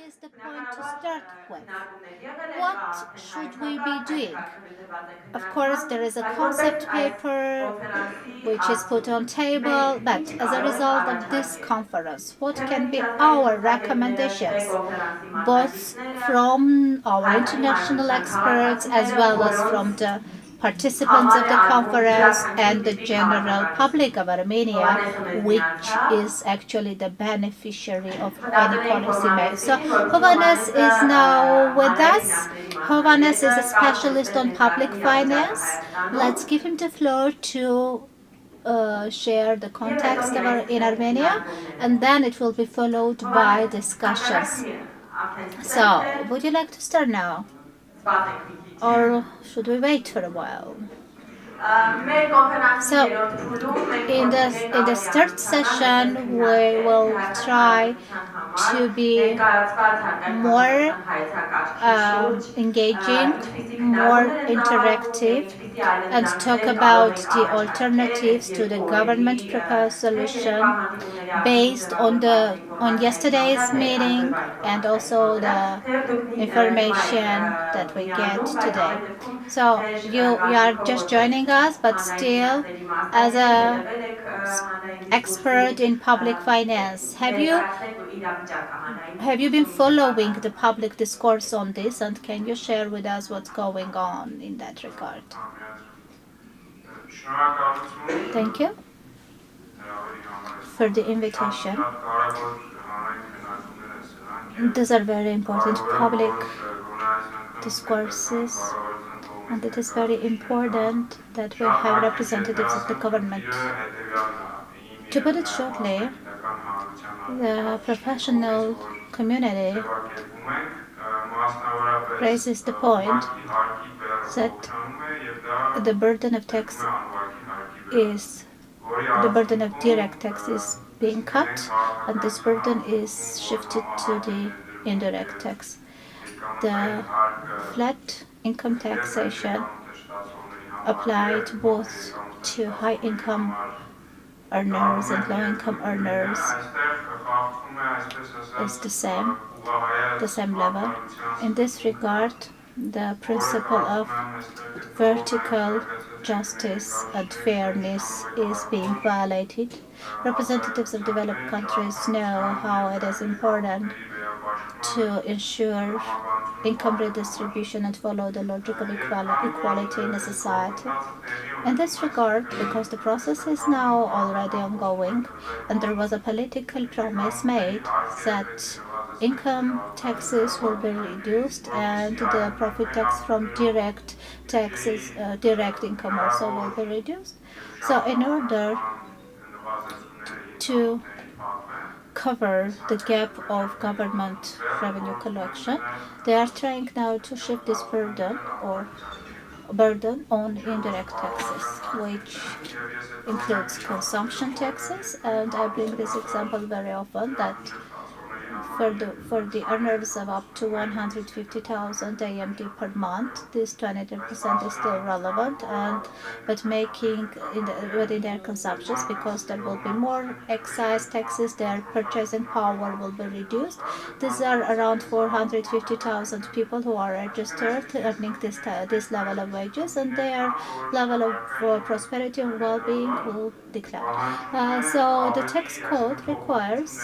is the point to start with. What should we be doing? Of course, there is a concept paper which is put on table, but as a result of this conference, what can be our recommendations, both from our international experts as well as from the participants of the conference and the general public of Armenia, which is actually the beneficiary of any policy made. So Hovhannes is now with us. Hovhannes is a specialist on public finance. Let's give him the floor to share the context of in Armenia, and then it will be followed by discussions. So, would you like to start now? Or should we wait for a while? So, in the third session, we will try to be more engaging, more interactive, and talk about the alternatives to the government proposed solution based on yesterday's meeting and also the information that we get today. So you are just joining us, but still as a expert in public finance, have you been following the public discourse on this, and can you share with us what's going on in that regard? Thank you for the invitation. These are very important public discourses, and it is very important that we have representatives of the government. To put it shortly, the professional community raises the point that the burden of direct tax is being cut, and this burden is shifted to the indirect tax. The flat income taxation applied both to high income earners and low income earners is the same level. In this regard, the principle of vertical justice and fairness is being violated. Representatives of developed countries know how it is important to ensure income redistribution and follow the logic of equality in a society. In this regard, because the process is now already ongoing, and there was a political promise made that income taxes will be reduced and the profit tax from direct taxes, direct income also will be reduced. So in order to cover the gap of government revenue collection, they are trying now to shift this burden on indirect taxes, which includes consumption taxes. And I bring this example very often, that for the earners of up to 150,000 AMD per month, this 23% is still relevant, but making within their consumptions, because there will be more excise taxes, their purchasing power will be reduced. These are around 450,000 people who are registered earning this level of wages, and their level of prosperity and well-being will decline. So the tax code requires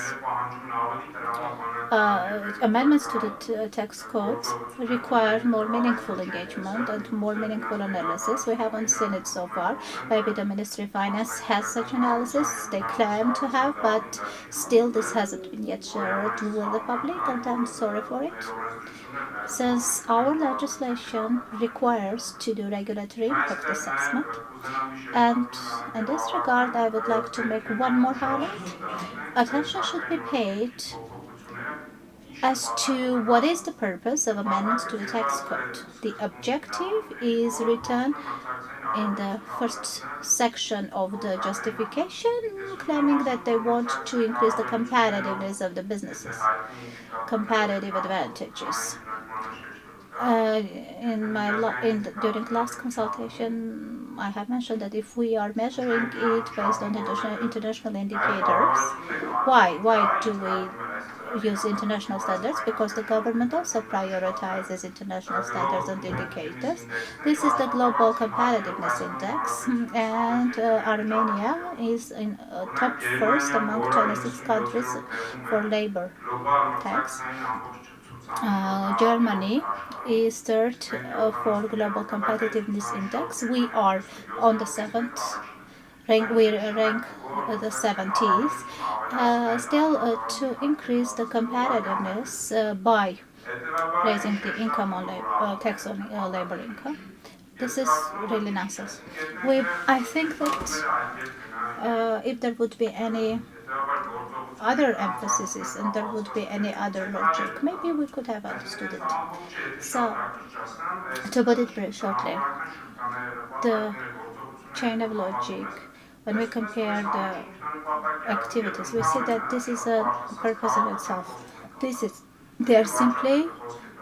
amendments to the tax codes require more meaningful engagement and more meaningful analysis. We haven't seen it so far. Maybe the Ministry of Finance has such analysis, they claim to have, but still this hasn't been yet shared with the public, and I'm sorry for it. Since our legislation requires to do regulatory impact assessment, and in this regard I would like to make one more highlight. Attention should be paid as to what is the purpose of amendments to the tax code. The objective is written in the first section of the justification, claiming that they want to increase the competitiveness of the businesses, competitive advantages. During last consultation, I have mentioned that if we are measuring it based on international indicators, why do we use international standards because the government also prioritizes international standards and indicators. This is the Global Competitiveness Index, and Armenia is in top first among 26 countries for labor tax. Germany is third for Global Competitiveness Index. We are on the seventh rank. We rank the 70th. Still, to increase the competitiveness by raising the income on tax on labor income. This is really nonsense. I think that if there would be any other emphasis and there would be any other logic, maybe we could have understood it. So, to put it very shortly, the chain of logic, when we compare the activities, we see that this is a purpose in itself. They are simply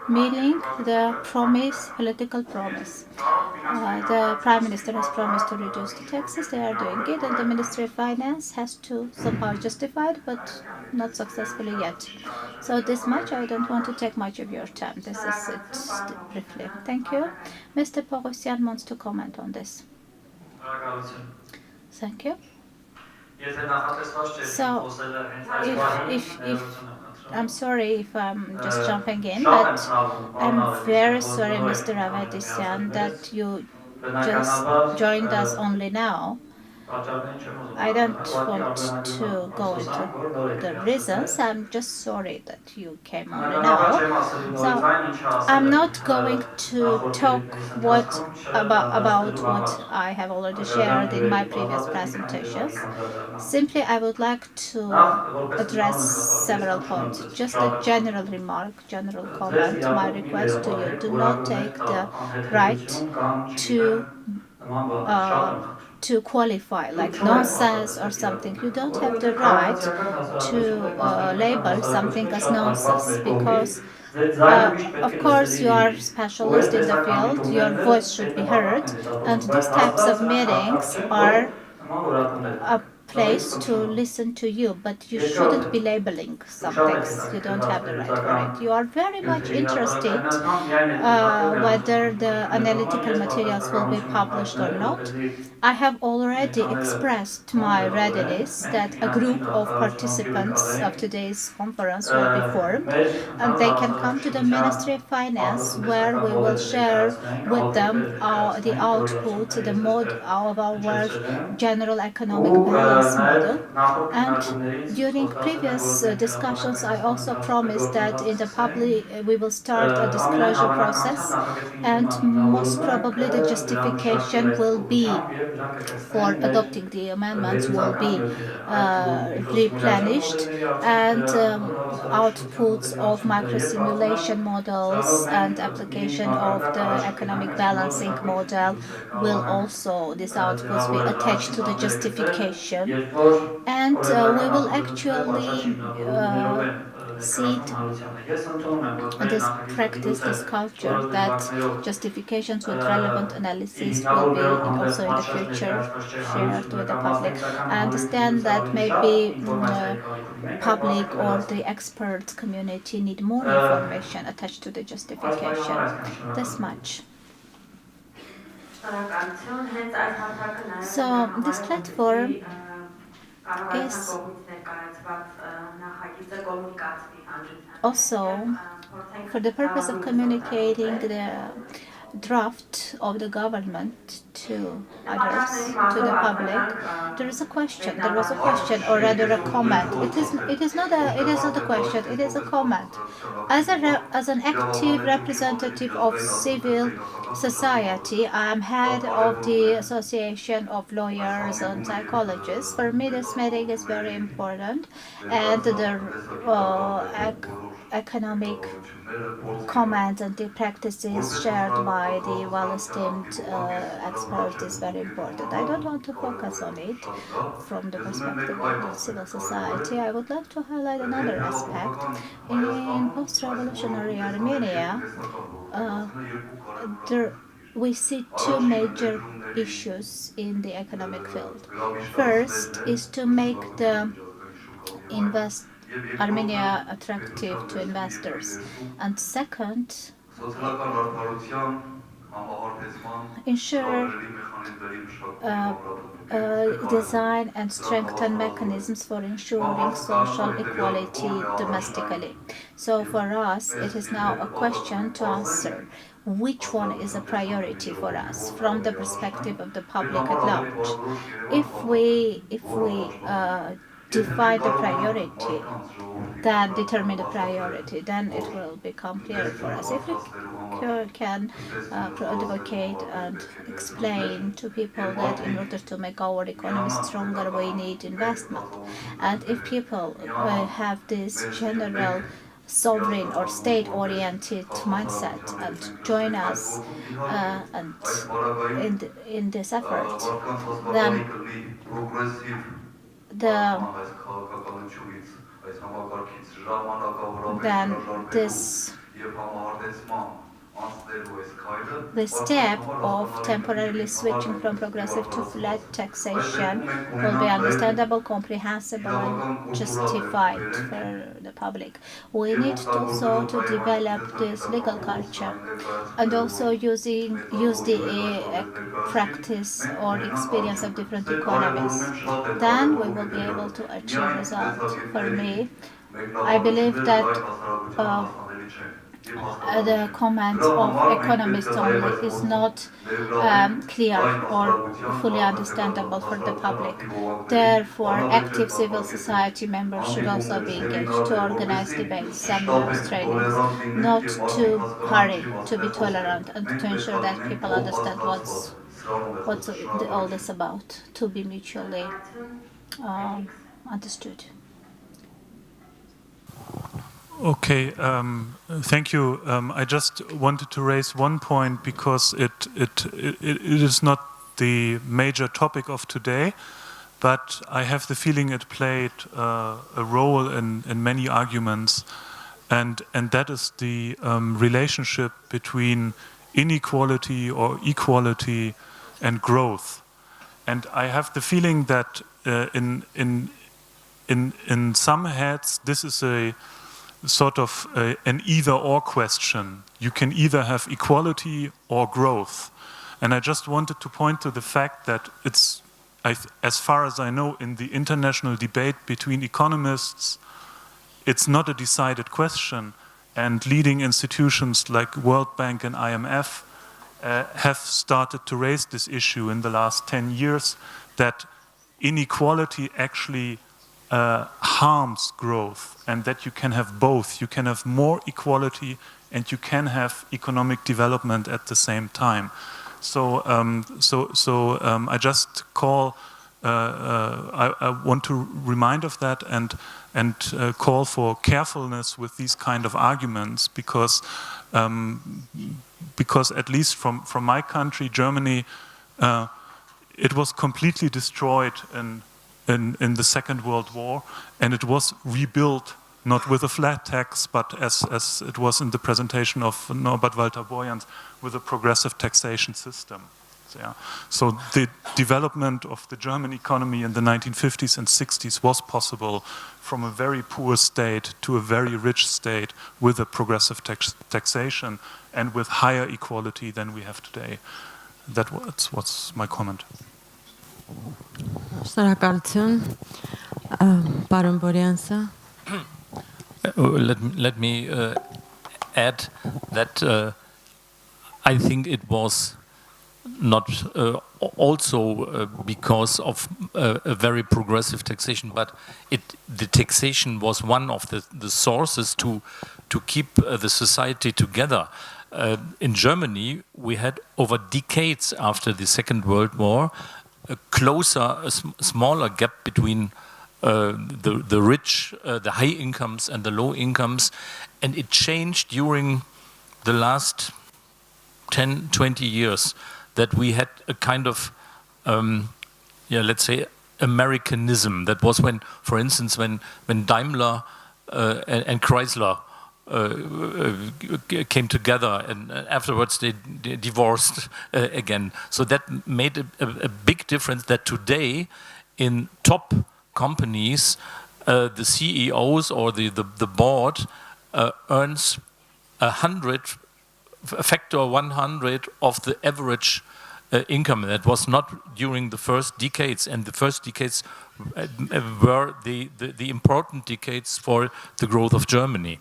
meeting the promise, political promise. The Prime Minister has promised to reduce the taxes, they are doing it, and the Ministry of Finance has to somehow justify it, but not successfully yet. So this much, I don't want to take much of your time. This is it briefly. Thank you. Mr. Poghosyan wants to comment on this. Thank you. So, if I'm sorry if I'm just jumping in, but I'm very sorry, Mr. Avetisyan, that you just joined us only now. I don't want to go into the reasons. I'm just sorry that you came only now. So I'm not going to talk about what I have already shared in my previous presentations. Simply, I would like to address several points. Just a general remark, general comment. My request to you: do not take the right to uh, to qualify like nonsense or something. You don't have the right to label something as nonsense because of course you are specialist in the field, your voice should be heard, and these types of meetings are a place to listen to you, but you shouldn't be labeling some things. You don't have the right for it. You are very much interested whether the analytical materials will be published or not. I have already expressed my readiness that a group of participants of today's conference will be formed and they can come to the Ministry of Finance where we will share with them the output, the mode of our general economic balance model. And during previous discussions, I also promised that in the public we will start a disclosure process, and most probably the justification will be for adopting the amendments will be replenished, and outputs of microsimulation models and application of the economic balancing model will also, these outputs, be attached to the justification, and we will actually see this practice, this culture, that justifications with relevant analysis will be also in the future shared with the public. I understand that maybe public or the expert community need more information attached to the justification. This much. So this platform is also for the purpose of communicating the draft of the government to others, to the public. There is a question. There was a question, or rather a comment. It is not a question. It is a comment. As an active representative of civil society, I am head of the Association of Lawyers and Psychologists. For me, this meeting is very important, and the economic comments and the practices shared by the well-esteemed expert is very important. I don't want to focus on it from the perspective of the civil society. I would like to highlight another aspect. In post-revolutionary Armenia, we see two major issues in the economic field. First is to make the Armenia attractive to investors. And second, ensure design and strengthen mechanisms for ensuring social equality domestically. So for us, it is now a question to answer which one is a priority for us from the perspective of the public at large. If we define the priority, then determine the priority, then it will become clearer for us. If we can advocate and explain to people that in order to make our economy stronger, we need investment, and if people have this general sovereign or state-oriented mindset and join us and in this effort, then this the step of temporarily switching from progressive to flat taxation will be understandable, comprehensible, and justified for the public. We need also to develop this legal culture and also use the practice or experience of different economies. Then we will be able to achieve results. For me, I believe that the comment of economists only is not clear or fully understandable for the public. Therefore, active civil society members should also be engaged to organize debates, seminars, trainings, not to hurry, to be tolerant, and to ensure that people understand what's all this about, to be mutually understood. Okay, thank you. I just wanted to raise one point because it is not the major topic of today, but I have the feeling it played a role in many arguments, and that is the relationship between inequality or equality and growth. And I have the feeling that in some heads this is a sort of an either-or question. You can either have equality or growth. And I just wanted to point to the fact that it's, as far as I know, in the international debate between economists, it's not a decided question. And leading institutions like World Bank and IMF have started to raise this issue in the last 10 years, that inequality actually harms growth, and that you can have both. You can have more equality and you can have economic development at the same time. So, I just call. I want to remind of that and call for carefulness with these kind of arguments, because at least from my country, Germany, it was completely destroyed in the Second World War, and it was rebuilt not with a flat tax, but as it was in the presentation of Norbert Walter-Borjans, with a progressive taxation system. So the development of the German economy in the 1950s and 60s was possible from a very poor state to a very rich state with a progressive taxation and with higher equality than we have today. That's what's my comment. Let me add that I think it was not also because of a very progressive taxation, but the taxation was one of the sources to keep the society together. In Germany, we had over decades after the Second World War a smaller gap between the rich, the high incomes and the low incomes, and it changed during the last 10, 20 years, that we had a kind of, let's say, Americanism. That was when, for instance, when Daimler and Chrysler came together, and afterwards they divorced again. So that made a big difference, that today in top companies the CEOs or the board earns a factor 100 of the average income. That was not during the first decades, and the first decades were the important decades for the growth of Germany.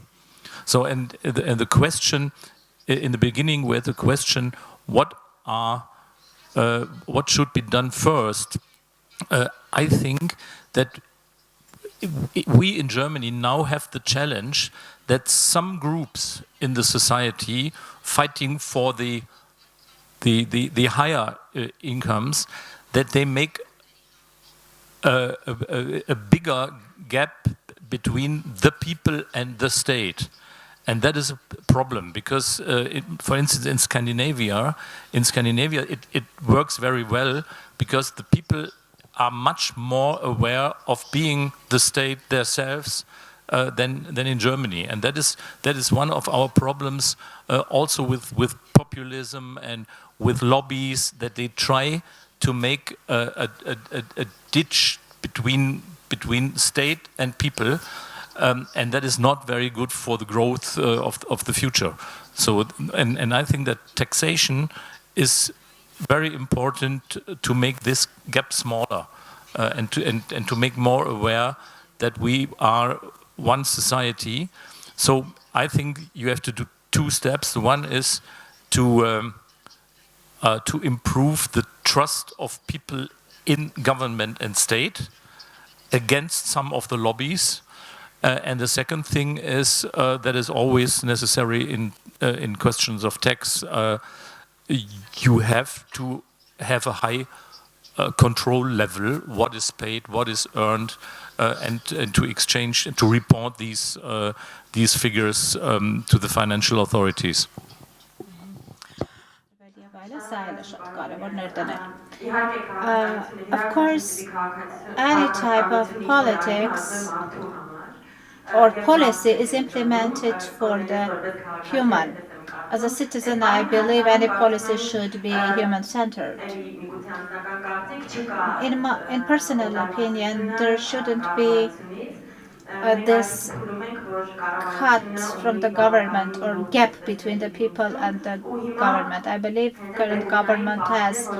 So, and the question in the beginning, where the question, what should be done first? I think that we in Germany now have the challenge that some groups in the society fighting for the higher incomes, that they make a bigger gap between the people and the state. And that is a problem because, for instance, in Scandinavia, it works very well because the people are much more aware of being the state themselves than in Germany, and that is one of our problems also with populism and with lobbies, that they try to make a ditch between state and people. And that is not very good for the growth of the future. So, and I think that taxation is very important to make this gap smaller and to make more aware that we are one society. So I think you have to do two steps. One is to improve the trust of people in government and state against some of the lobbies. And the second thing is that is always necessary in questions of tax. You have to have a high control level. What is paid, what is earned, and to exchange, to report these figures to the financial authorities. Of course, any type of politics or policy is implemented for the human. As a citizen, I believe any policy should be human-centered. In personal opinion, there shouldn't be this cut from the government or gap between the people and the government. I believe current government has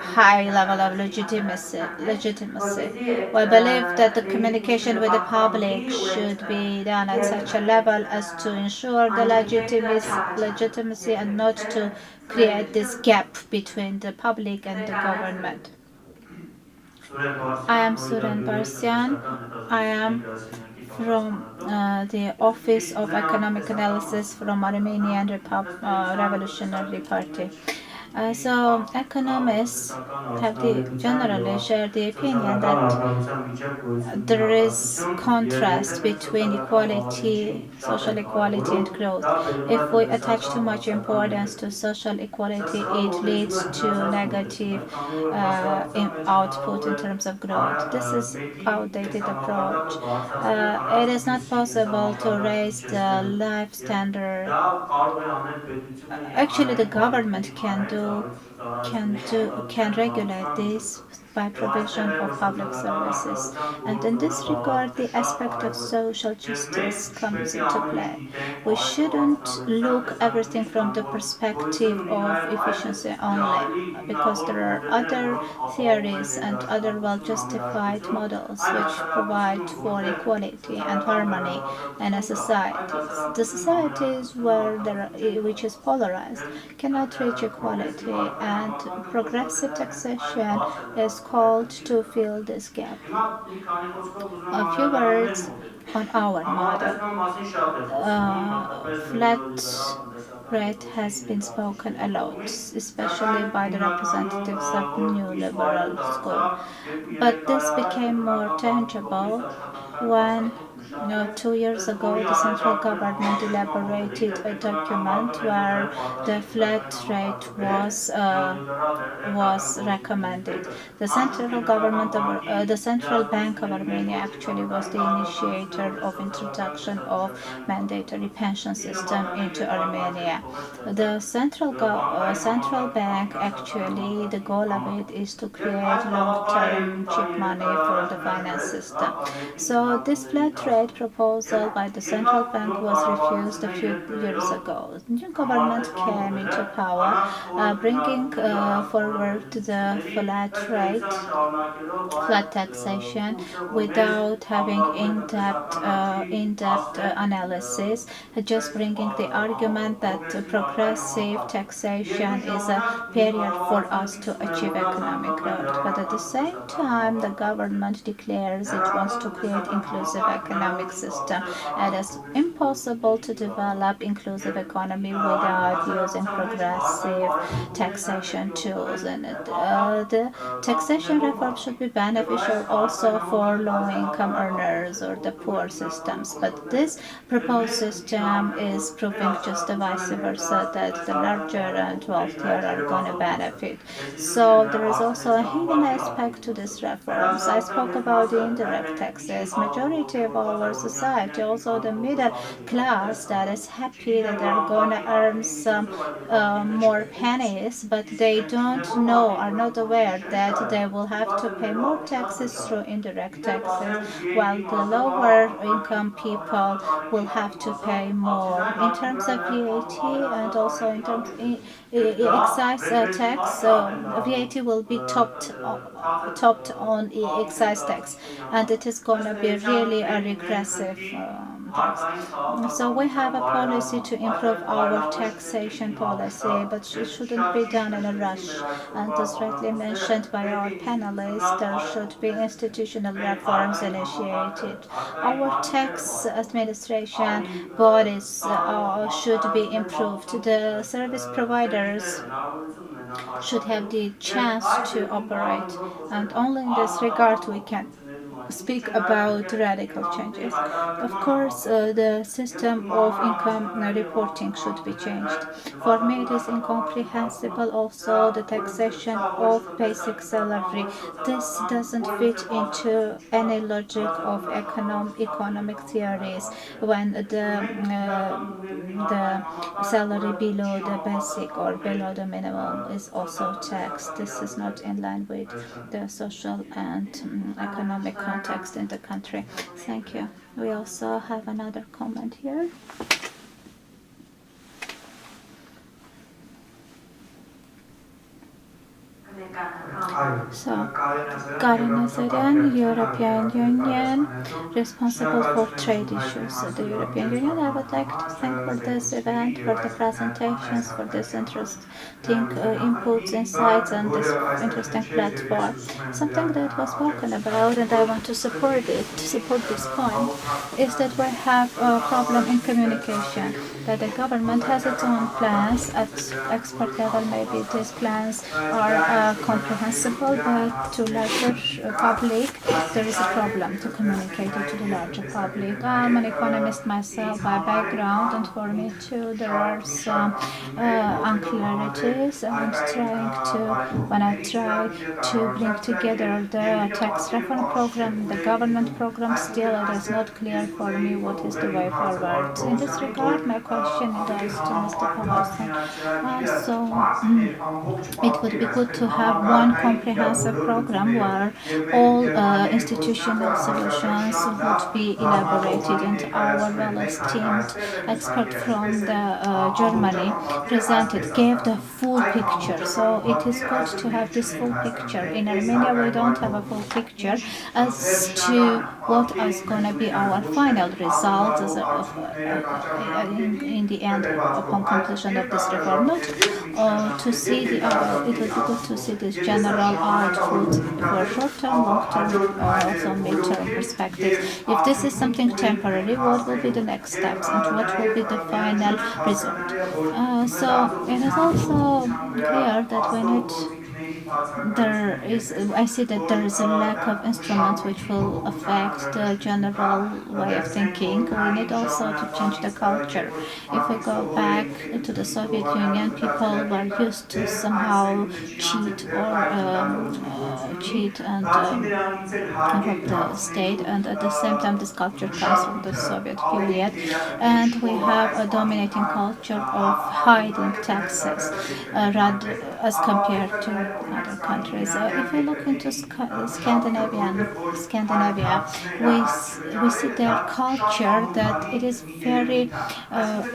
high level of legitimacy. I believe that the communication with the public should be done at such a level as to ensure the legitimacy and not to create this gap between the public and the government. I am Hovhannes. I am from the Office of Economic Analysis from Armenian Revolutionary Party. So economists have generally shared the opinion that there is contrast between equality, social equality, and growth. If we attach too much importance to social equality, it leads to negative output in terms of growth. This is outdated approach. It is not possible to raise the life standard. Actually, the government can regulate this by provision of public services, and in this regard the aspect of social justice comes into play. We shouldn't look everything from the perspective of efficiency only, because there are other theories and other well justified models which provide for equality and harmony in a societies. The societies which is polarized cannot reach equality, and progressive taxation is called to fill this gap. A few words on our model. Flat rate has been spoken a lot, especially by the representatives of new liberal school. But this became more tangible when 2 years ago, the central government elaborated a document where the flat rate was recommended. The the Central Bank of Armenia actually was the initiator of introduction of mandatory pension system into Armenia. The central bank actually, the goal of it is to create long-term cheap money for the finance system. So this flat rate proposal by the central bank was refused a few years ago. The new government came into power, bringing forward the flat taxation without having in-depth analysis, just bringing the argument that progressive taxation is a barrier for us to achieve economic growth. But at the same time, the government declares it wants to create inclusive economic system, and it's impossible to develop inclusive economy without using progressive taxation tools in it. The taxation reform should be beneficial also for low-income earners or the poor systems, but this proposed system is proving just the vice versa, that the larger and wealthier are going to benefit. So there is also a hidden aspect to these reforms. I spoke about the indirect taxes. Majority of our society, also the middle class, that is happy that they're going to earn some more pennies, but they are not aware that they will have to pay more taxes through indirect taxes, while the lower income people will have to pay more. In terms of VAT and also in terms of excise tax, VAT will be topped on excise tax, and it is going to be really a regressive tax. So we have a policy to improve our taxation policy, but it shouldn't be done in a rush. And as rightly mentioned by our panelists, there should be institutional reforms initiated. Our tax administration bodies should be improved. The service providers should have the chance to operate, and only in this regard we can speak about radical changes. Of course, the system of income reporting should be changed. For me, it is incomprehensible also the taxation of basic salary. This doesn't fit into any logic of economic theories when the salary below the basic or below the minimum is also taxed. This is not in line with the social and economic context in the country. Thank you. We also have another comment here. So, Karin Azarian, European Union, responsible for trade issues. The European Union, I would like to thank for this event, for the presentations, for this interesting inputs, insights, and this interesting platform. Something that was spoken about, and I want to support this point, is that we have a problem in communication, that the government has its own plans. At expert level, maybe these plans are comprehensible, but to larger public, there is a problem to communicate it to the larger public. I'm an economist myself by background, and for me too, there are some unclarities, and when I try to bring together the tax reform program, the government program, still it is not clear for me what is the way forward. In this regard, my question goes to Mr. Poghosyan. It would be good to have one comprehensive program where all institutional solutions would be elaborated, and our well-esteemed expert from Germany gave the full picture. So it is good to have this full picture. In Armenia, we don't have a full picture as to what is going to be our final result in the end upon completion of this reform. Not to see it would be good to see this general output for short-term, long-term, also mid-term perspective. If this is something temporary, what will be the next steps and what will be the final result? So it is also clear that we need I see that there is a lack of instruments which will affect the general way of thinking. We need also to change the culture. If we go back to the Soviet Union, people were used to somehow cheat and rob the state, and at the same time this culture comes from the Soviet period, and we have a dominating culture of hiding taxes rather as compared to other countries. If we look into Scandinavia, we see their culture that it is very,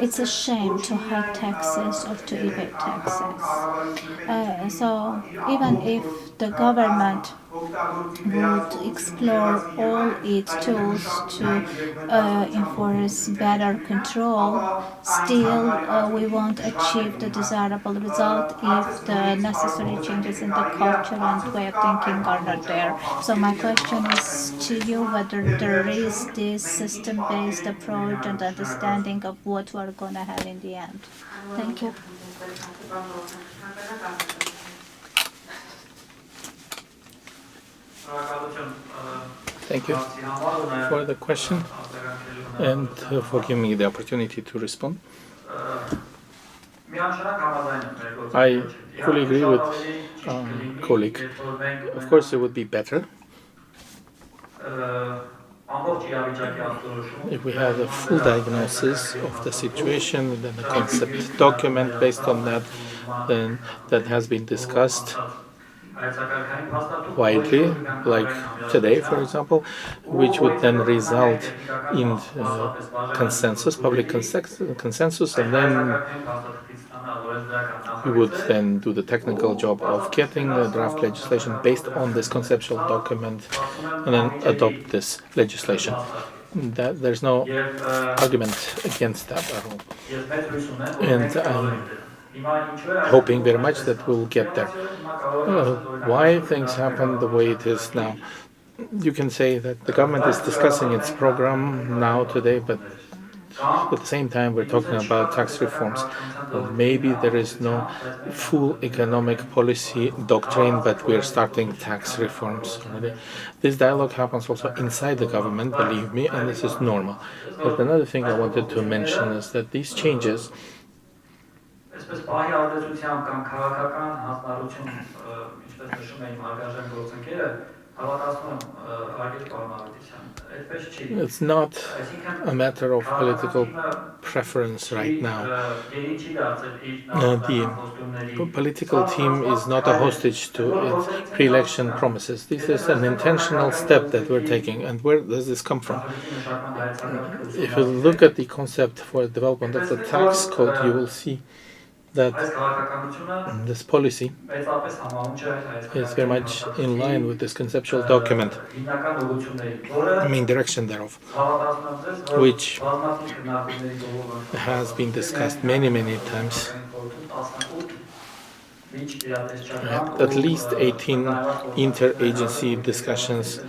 it's a shame to hide taxes or to evade taxes. So even if the government would explore all its tools to enforce better control, still we won't achieve the desirable result if the necessary changes in the culture and way of thinking are not there. So my question is to you whether there is this system-based approach and understanding of what we're going to have in the end. Thank you. Thank you for the question and for giving me the opportunity to respond. I fully agree with colleague. Of course, it would be better if we have a full diagnosis of the situation, then a concept document based on that, then that has been discussed widely, like today, for example, which would then result in consensus, public consensus, and then we would then do the technical job of getting a draft legislation based on this conceptual document and then adopt this legislation. There's no argument against that at all. And hoping very much that we'll get there. Why things happen the way it is now? You can say that the government is discussing its program now today, but at the same time we're talking about tax reforms. Maybe there is no full economic policy doctrine, but we're starting tax reforms already. This dialogue happens also inside the government, believe me, and this is normal. But another thing I wanted to mention is that these changes it's not a matter of political preference right now. The political team is not a hostage to its pre-election promises. This is an intentional step that we're taking. And where does this come from? If you look at the concept for development of the tax code, you will see that this policy is very much in line with this conceptual document, the main direction thereof, which has been discussed many, many times. At least 18 interagency discussions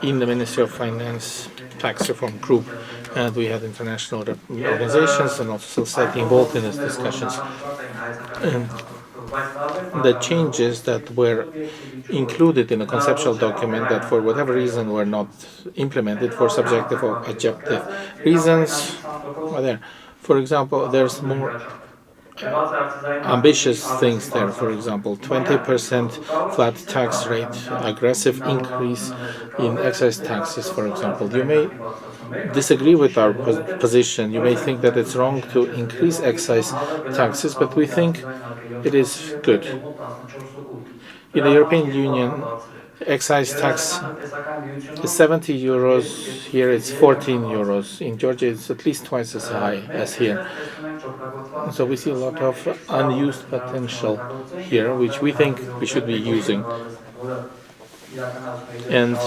in the Ministry of Finance tax reform group, and we had international organizations and also society involved in these discussions. And the changes that were included in the conceptual document that for whatever reason were not implemented for subjective or objective reasons are there. For example, there's more ambitious things there. For example, 20% flat tax rate, aggressive increase in excise taxes, for example. You may disagree with our position. You may think that it's wrong to increase excise taxes, but we think it is good. In the European Union, excise tax is 70 euros. Here it's 14 euros. In Georgia, it's at least twice as high as here. So we see a lot of unused potential here, which we think we should be using. And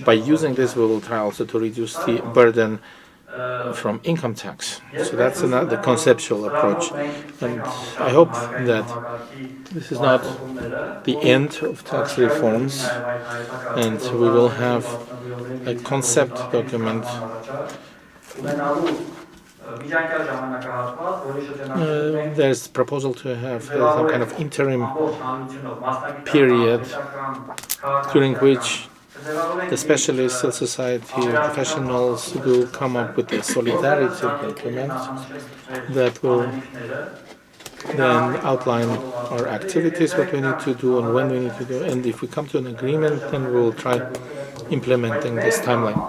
by using this, we will try also to reduce the burden from income tax. So that's another conceptual approach. And I hope that this is not the end of tax reforms, and we will have a concept document There's proposal to have some kind of interim period during which the specialists, civil society, professionals will come up with a solidarity document that will then outline our activities, what we need to do and when we need to do. And if we come to an agreement, then we'll try implementing this timeline.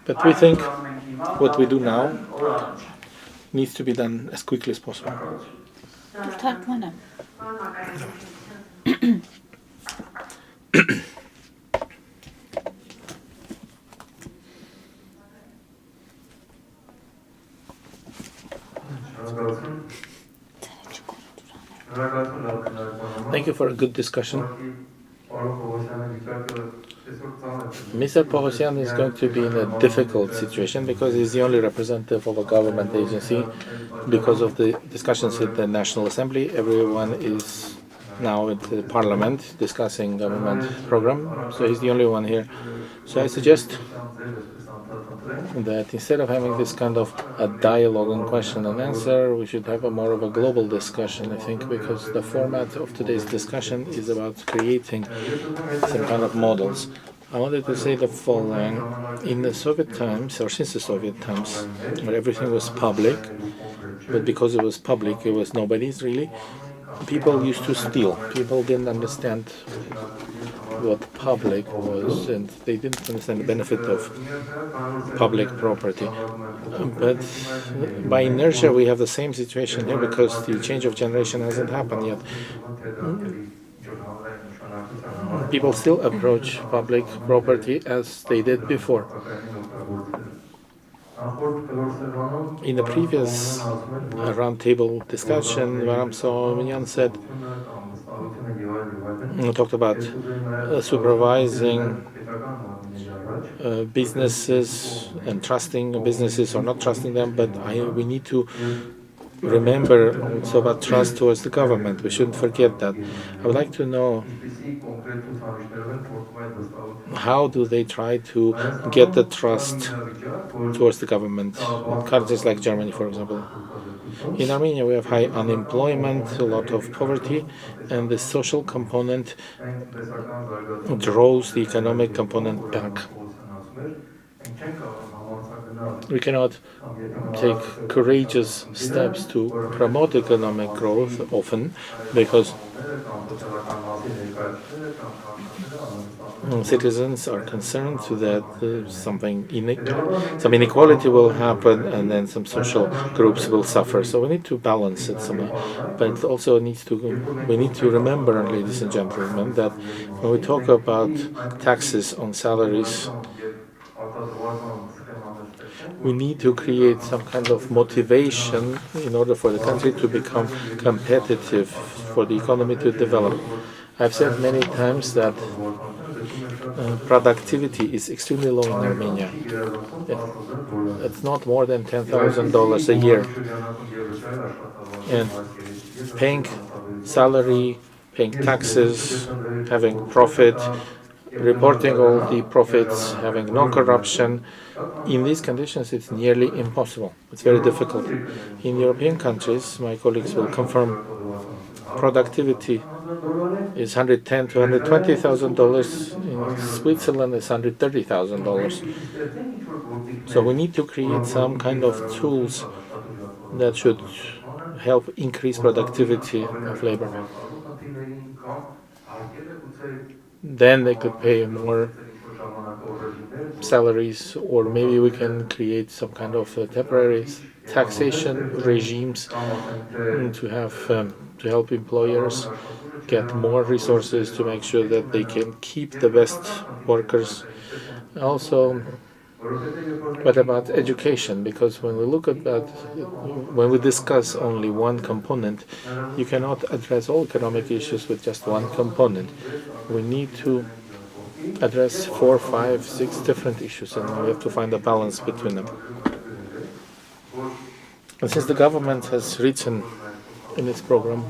But we think what we do now needs to be done as quickly as possible. Thank you for a good discussion. Mr. Poghosyan is going to be in a difficult situation because he's the only representative of a government agency. Because of the discussions at the National Assembly, everyone is now at the Parliament discussing government program, so he's the only one here. So I suggest that instead of having this kind of a dialogue and question and answer, we should have a more of a global discussion, I think, because the format of today's discussion is about creating some kind of models. I wanted to say the following. In the Soviet times, or since the Soviet times, where everything was public, but because it was public, it was nobody's really, people used to steal. People didn't understand what public was, and they didn't understand the benefit of public property. But by inertia, we have the same situation here because the change of generation hasn't happened yet. People still approach public property as they did before. In the previous roundtable discussion, Avetiyan said, talked about supervising businesses and trusting businesses or not trusting them, but we need to remember also about trust towards the government. We shouldn't forget that. I would like to know, how do they try to get the trust towards the government in countries like Germany, for example? In Armenia, we have high unemployment, a lot of poverty, and the social component draws the economic component back. We cannot take courageous steps to promote economic growth often because citizens are concerned that some inequality will happen and then some social groups will suffer. So we need to balance it somehow. But also we need to remember, ladies and gentlemen, that when we talk about taxes on salaries, we need to create some kind of motivation in order for the country to become competitive, for the economy to develop. I've said many times that productivity is extremely low in Armenia. It's not more than $10,000 a year. And paying salary, paying taxes, having profit, reporting all the profits, having no corruption, in these conditions it's nearly impossible. It's very difficult. In European countries, my colleagues will confirm, productivity is $110,000 to $120,000. In Switzerland, it's $130,000. So we need to create some kind of tools that should help increase productivity of labor. Then they could pay more salaries, or maybe we can create some kind of temporary taxation regimes to help employers get more resources to make sure that they can keep the best workers. Also, what about education? Because when we look at that, when we discuss only one component, you cannot address all economic issues with just one component. We need to address 4, 5, 6 different issues, and we have to find a balance between them. And since the government has written in its program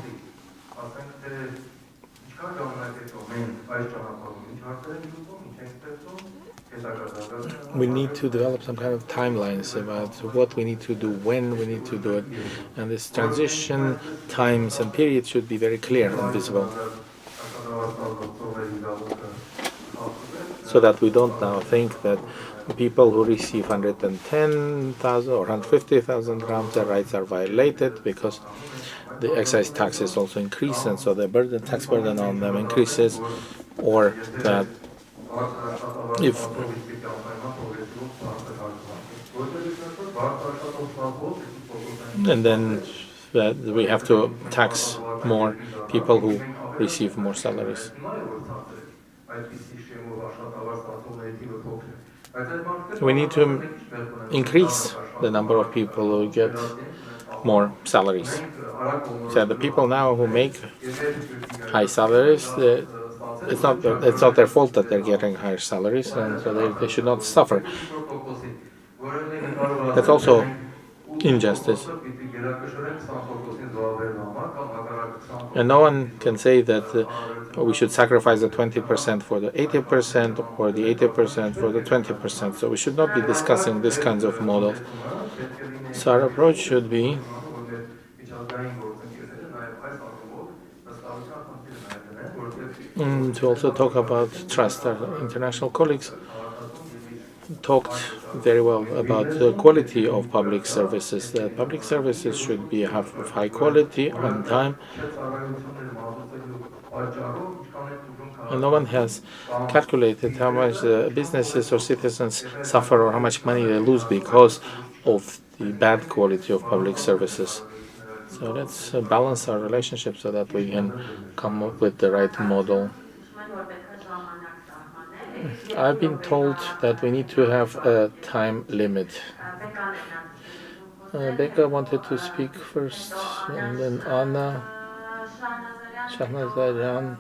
we need to develop some kind of timelines about what we need to do, when we need to do it, and this transition times and periods should be very clear and visible, so that we don't now think that people who receive 110,000 or 150,000 grams, their rights are violated because the excise taxes also increase, and so the tax burden on them increases, or that if and then that we have to tax more people who receive more salaries. We need to increase the number of people who get more salaries. So the people now who make high salaries, it's not their fault that they're getting higher salaries, and so they should not suffer. That's also injustice. And no one can say that we should sacrifice the 20% for the 80% or the 80% for the 20%. So we should not be discussing these kinds of models. So our approach should be to also talk about trust. Our international colleagues talked very well about the quality of public services. That public services should be have high quality, on time. And no one has calculated how much businesses or citizens suffer or how much money they lose because of the bad quality of public services. So let's balance our relationship so that we can come up with the right model. I've been told that we need to have a time limit. Beka wanted to speak first, and then Anna, Dragan,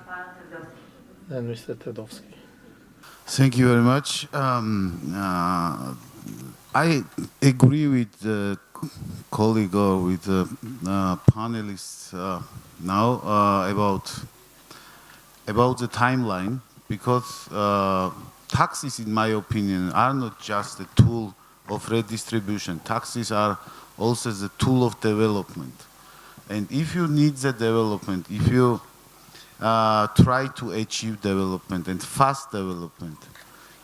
and Mr. Tevdovski. Thank you very much. I agree with the colleague or with the panelists now about the timeline, because taxes, in my opinion, are not just a tool of redistribution. Taxes are also the tool of development. And if you need the development, if you try to achieve development and fast development,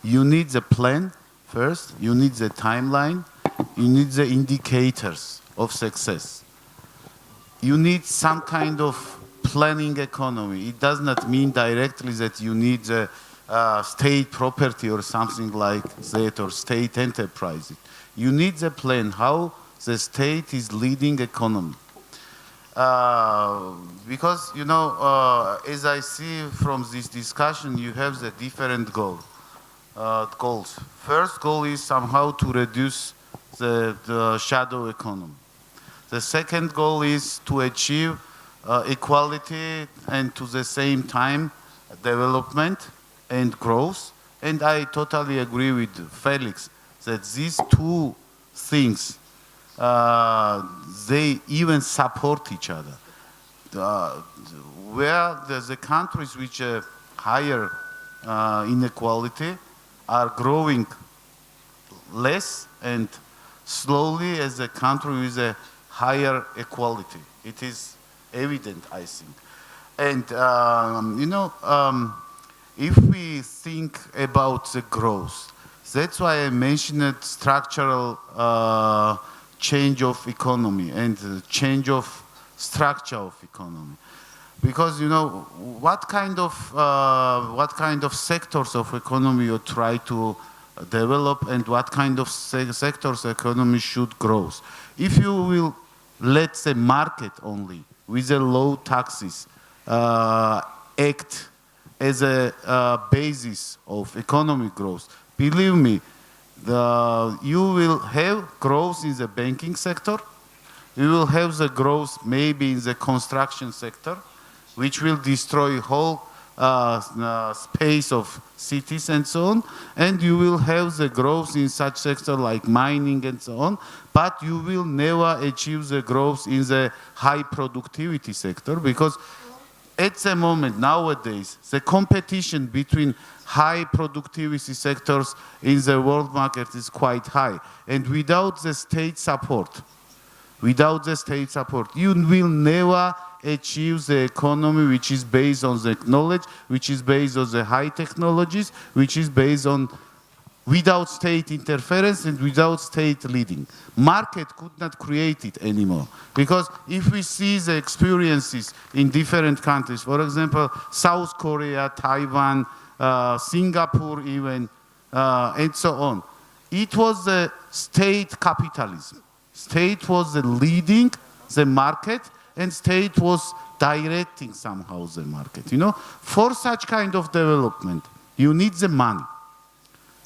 you need the plan first, you need the timeline, you need the indicators of success. You need some kind of planning economy. It does not mean directly that you need the state property or something like that, or state enterprise. You need the plan how the state is leading economy. Because, you know, as I see from this discussion, you have the different goals. First goal is somehow to reduce the shadow economy. The second goal is to achieve equality and to the same time development and growth. And I totally agree with Felix that these two things, they even support each other. Where the countries which have higher inequality are growing less and slowly as a country with a higher equality. It is evident, I think. And, you know, if we think about the growth, that's why I mentioned structural change of economy and change of structure of economy. Because, you know, what kind of sectors of economy you try to develop and what kind of sectors economy should grow. If you will let the market only with the low taxes act as a basis of economic growth, believe me, you will have growth in the banking sector, you will have the growth maybe in the construction sector, which will destroy whole space of cities and so on, and you will have the growth in such sector like mining and so on, but you will never achieve the growth in the high productivity sector, because at the moment, nowadays, the competition between high productivity sectors in the world market is quite high. And without the state support, you will never achieve the economy which is based on the knowledge, which is based on the high technologies, which is based on without state interference and without state leading. Market could not create it anymore. Because if we see the experiences in different countries, for example, South Korea, Taiwan, Singapore even, and so on, it was the state capitalism. State was the leading the market, and state was directing somehow the market. You know, for such kind of development, you need the money.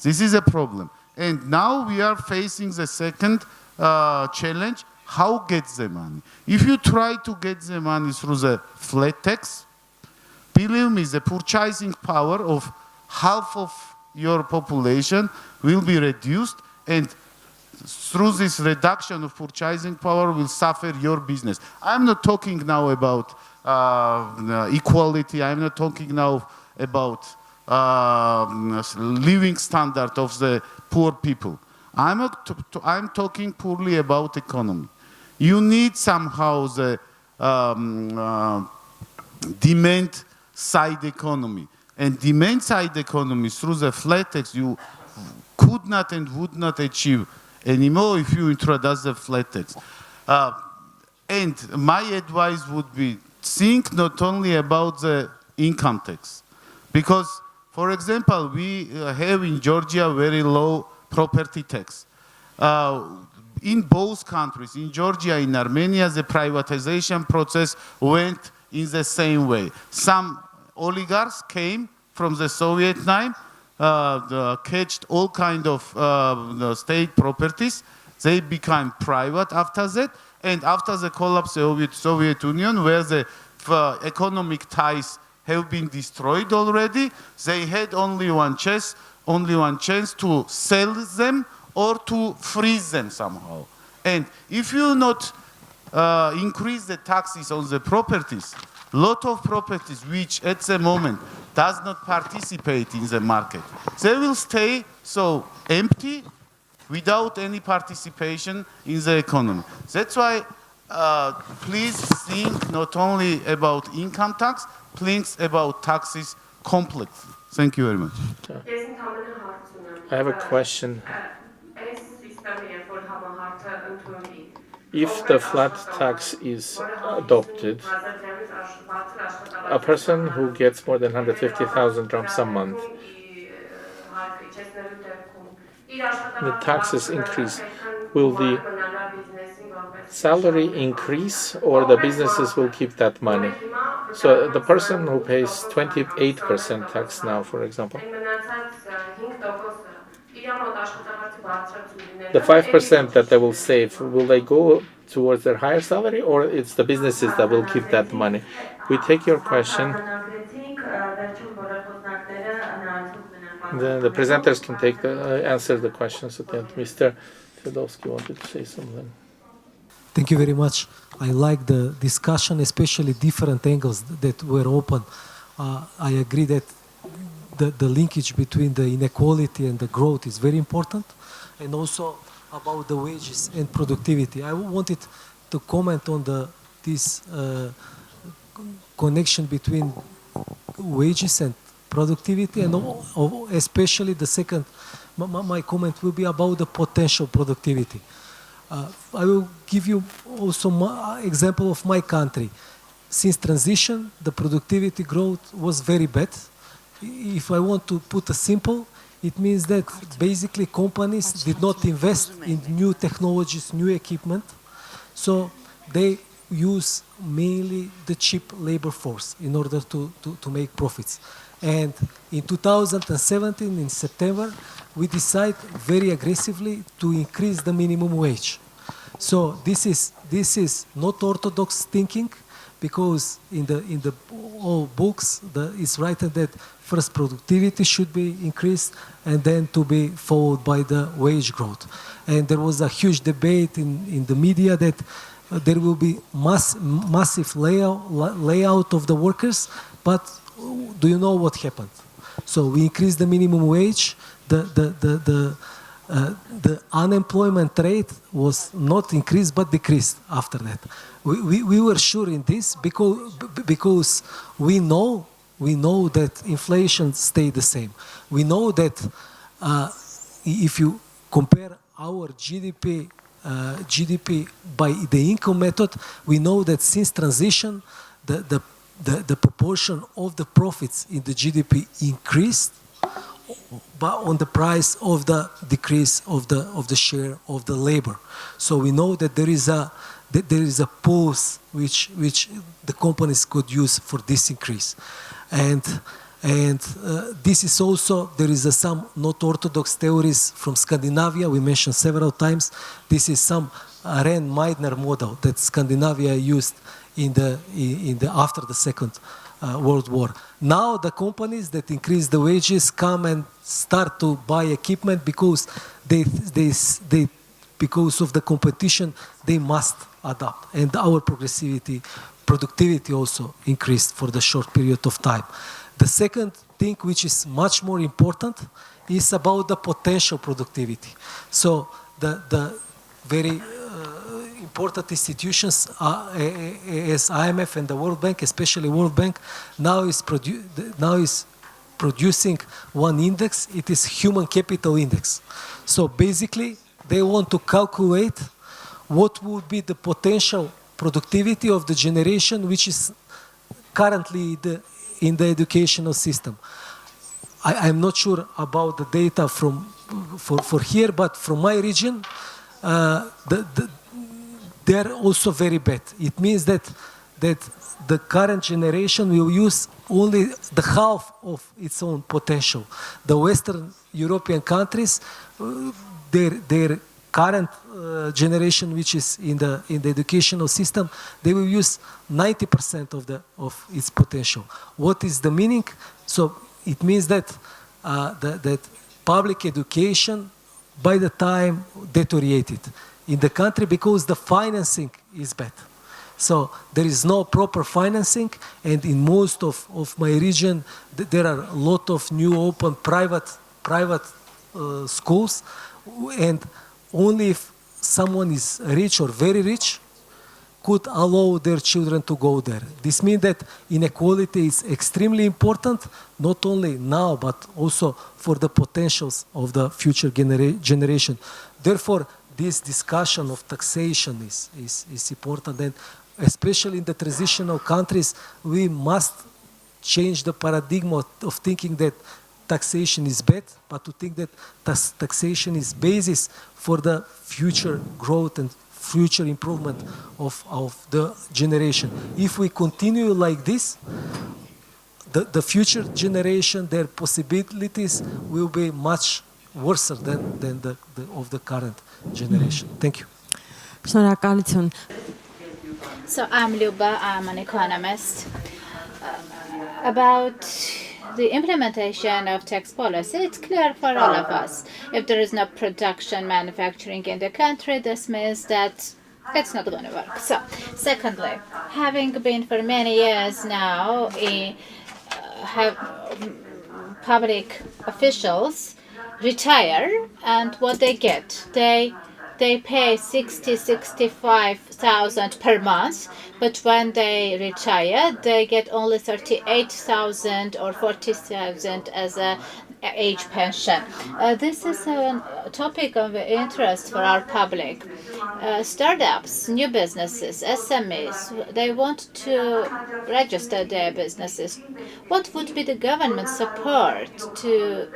This is a problem. And now we are facing the second challenge, how get the money? If you try to get the money through the flat tax, believe me, the purchasing power of half of your population will be reduced, and through this reduction of purchasing power will suffer your business. I'm not talking now about equality, I'm not talking now about living standard of the poor people. I'm talking purely about economy. You need somehow the demand side economy. And demand side economy through the flat tax you could not and would not achieve anymore if you introduce the flat tax. And my advice would be, think not only about the income tax. Because, for example, we have in Georgia very low property tax. In both countries, in Georgia, in Armenia, the privatization process went in the same way. Some oligarchs came from the Soviet time, catched all kind of state properties. They became private after that. And after the collapse of the Soviet Union, where the economic ties have been destroyed already, they had only one chance to sell them or to freeze them somehow. And if you not increase the taxes on the properties, lot of properties which at the moment does not participate in the market, they will stay so empty without any participation in the economy. That's why please think not only about income tax, think about taxes completely. Thank you very much. I have a question. If the flat tax is adopted, a person who gets more than 150,000 drams a month, the taxes increase. Will the salary increase, or the businesses will keep that money? So the person who pays 28% tax now, for example, the 5% that they will save, will they go towards their higher salary, or it's the businesses that will keep that money? We take your question. Then the presenters can answer the questions at the end. Mr. Tevdovski wanted to say something. Thank you very much. I like the discussion, especially different angles that were open. I agree that the linkage between the inequality and the growth is very important, and also about the wages and productivity. I wanted to comment on this connection between wages and productivity, and especially the second, my comment will be about the potential productivity. I will give you also my example of my country. Since transition, the productivity growth was very bad. If I want to put it simple, it means that basically companies did not invest in new technologies, new equipment, so they use mainly the cheap labor force in order to make profits. And in 2017, in September, we decided very aggressively to increase the minimum wage. So this is not orthodox thinking, because in the all books it's written that first productivity should be increased and then to be followed by the wage growth. And there was a huge debate in the media that there will be massive layout of the workers, but do you know what happened? So we increased the minimum wage, the unemployment rate was not increased but decreased after that. We were sure in this because we know that inflation stayed the same. We know that if you compare our GDP by the income method, we know that since transition, the proportion of the profits in the GDP increased, but on the price of the decrease of the share of the labor. So we know that there is a pulse which the companies could use for this increase, and this is also, there is some not orthodox theories from Scandinavia. We mentioned several times. This is some Rehn-Meitner model that Scandinavia used in the after the Second World War. Now the companies that increase the wages come and start to buy equipment because because of the competition they must adapt, and our productivity also increased for the short period of time. The second thing, which is much more important, is about the potential productivity. So the very important institutions as IMF and the World Bank, especially World Bank, now is producing one index. It is human capital index. So basically, they want to calculate what would be the potential productivity of the generation which is currently in the educational system. I'm not sure about the data for here, but from my region, they're also very bad. It means that the current generation will use only the half of its own potential. The Western European countries, their current generation, which is in the educational system, they will use 90% of its potential. What is the meaning? So it means that that public education by the time deteriorated in the country because the financing is bad. So there is no proper financing, and in most of my region there are a lot of new open private schools, and only if someone is rich or very rich could allow their children to go there. This means that inequality is extremely important, not only now but also for the potentials of the future generation. Therefore, this discussion of taxation is important, and especially in the transitional countries, we must change the paradigm of thinking that taxation is bad, but to think that taxation is basis for the future growth and future improvement of the generation. If we continue like this, the future generation, their possibilities will be much worse than of the current generation. Thank you. So I'm Luba, I'm an economist. About the implementation of tax policy, it's clear for all of us. If there is no production, manufacturing in the country, this means that it's not going to work. So, secondly, having been for many years now have public officials retire, and what they get, they pay 65,000 per month, but when they retire, they get only 38,000 or 40,000 as a age pension. This is a topic of interest for our public. Startups, new businesses, SMEs, they want to register their businesses. What would be the government support to